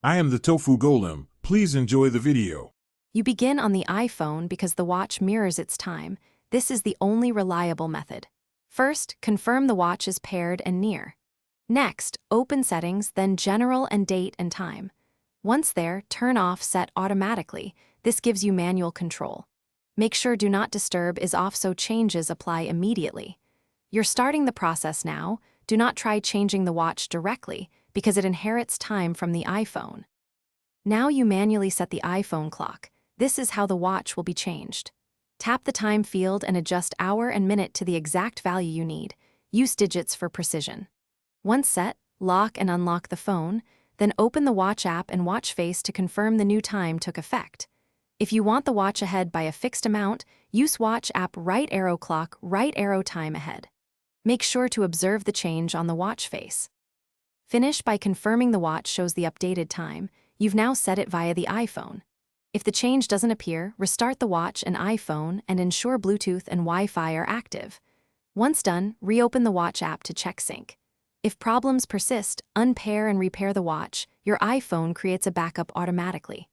I am the Tofu Golem. Please enjoy the video. You begin on the iPhone because the watch mirrors its time. This is the only reliable method. First, confirm the watch is paired and near. Next, open Settings, then General and Date and Time. Once there, turn off Set Automatically. This gives you manual control. Make sure Do Not Disturb is off so changes apply immediately. You're starting the process now. Do not try changing the watch directly because it inherits time from the iPhone. Now you manually set the iPhone clock. This is how the watch will be changed. Tap the time field and adjust hour and minute to the exact value you need. Use digits for precision. Once set, lock and unlock the phone, then open the watch app and watch face to confirm the new time took effect. If you want the watch ahead by a fixed amount, use watch app right arrow clock, right arrow time ahead. Make sure to observe the change on the watch face. Finish by confirming the watch shows the updated time. You've now set it via the iPhone. If the change doesn't appear, restart the watch and iPhone and ensure Bluetooth and Wi-Fi are active. Once done, reopen the watch app to check sync. If problems persist, unpair and repair the watch. Your iPhone creates a backup automatically.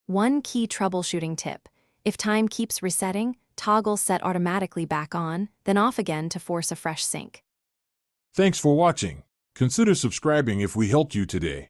One key troubleshooting tip: if time keeps resetting, toggle Set Automatically back on, then off again to force a fresh sync. Thanks for watching. Consider subscribing if we helped you today.